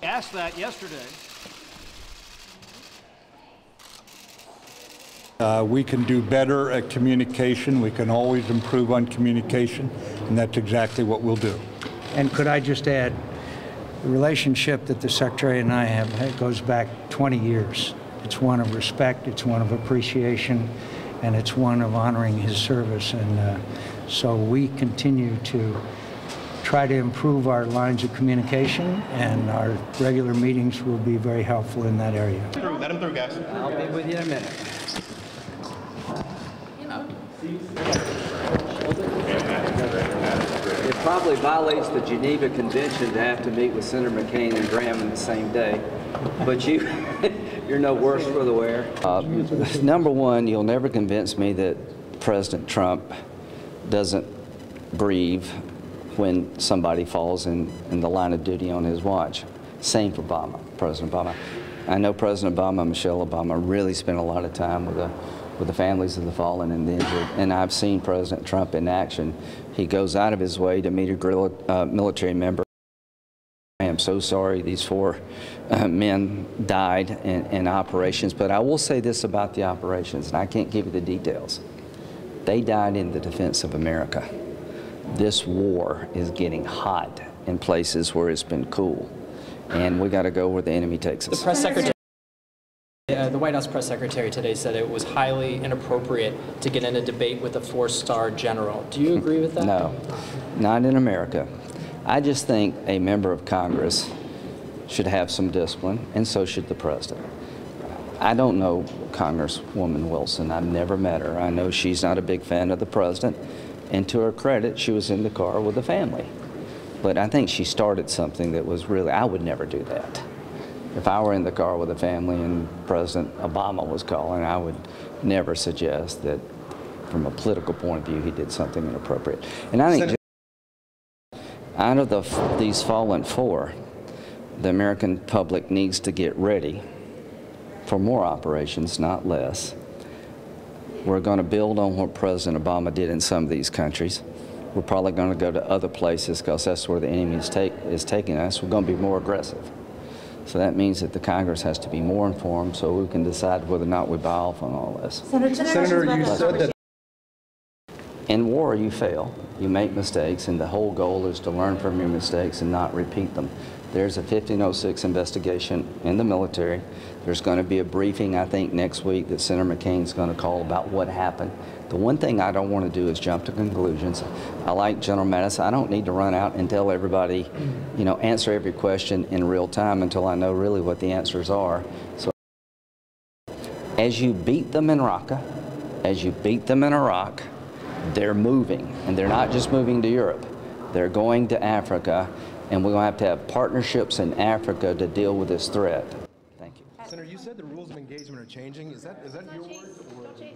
asked that yesterday. We can do better at communication. We can always improve on communication, and that's exactly what we'll do. And could I just add, the relationship that the Secretary and I have goes back 20 years. It's one of respect, it's one of appreciation, and it's one of honoring his service. And so we continue to try to improve our lines of communication, and our regular meetings will be very helpful in that area. Let him through, guys. I'll be with you in a minute. It probably violates the Geneva Convention to have to meet with Senator McCain and Graham in the same day, but you're no worse for the wear. Number one, you'll never convince me that President Trump doesn't grieve when somebody falls in the line of duty on his watch. Same for President Obama. I know President Obama, Michelle Obama, really spent a lot of time with the families of the fallen and the injured, and I've seen President Trump in action. He goes out of his way to meet a guerrilla military member. I am so sorry these 4 men died in operations, but I will say this about the operations, and I can't give you the details. They died in the defense of America. This war is getting hot in places where it's been cool, and we got to go where the enemy takes us. The press secretary, the White House press secretary today said it was highly inappropriate to get in a debate with a 4-star general. Do you agree with that? No, not in America. I just think a member of Congress should have some discipline, and so should the president. I don't know Congresswoman Wilson. I've never met her. I know she's not a big fan of the president, and to her credit, she was in the car with the family. But I think she started something that was really, I would never do that. If I were in the car with a family and President Obama was calling, I would never suggest that from a political point of view he did something inappropriate. And I think out of these fallen 4, the American public needs to get ready for more operations, not less. We're going to build on what President Obama did in some of these countries. We're probably going to go to other places because that's where the enemy is taking us. We're going to be more aggressive. So that means that the Congress has to be more informed so we can decide whether or not we buy off on all this. Senator, you said that in war, you fail, you make mistakes, and the whole goal is to learn from your mistakes and not repeat them. There's a 1506 investigation in the military. There's going to be a briefing, I think, next week that Senator McCain's going to call about what happened. The one thing I don't want to do is jump to conclusions. I like General Mattis. I don't need to run out and tell everybody, you know, answer every question in real time until I know really what the answers are. So as you beat them in Raqqa, as you beat them in Iraq, they're moving, and they're not just moving to Europe. They're going to Africa, and we're going to have partnerships in Africa to deal with this threat. Thank you. Senator, you said the rules of engagement are changing. Is that your word or these?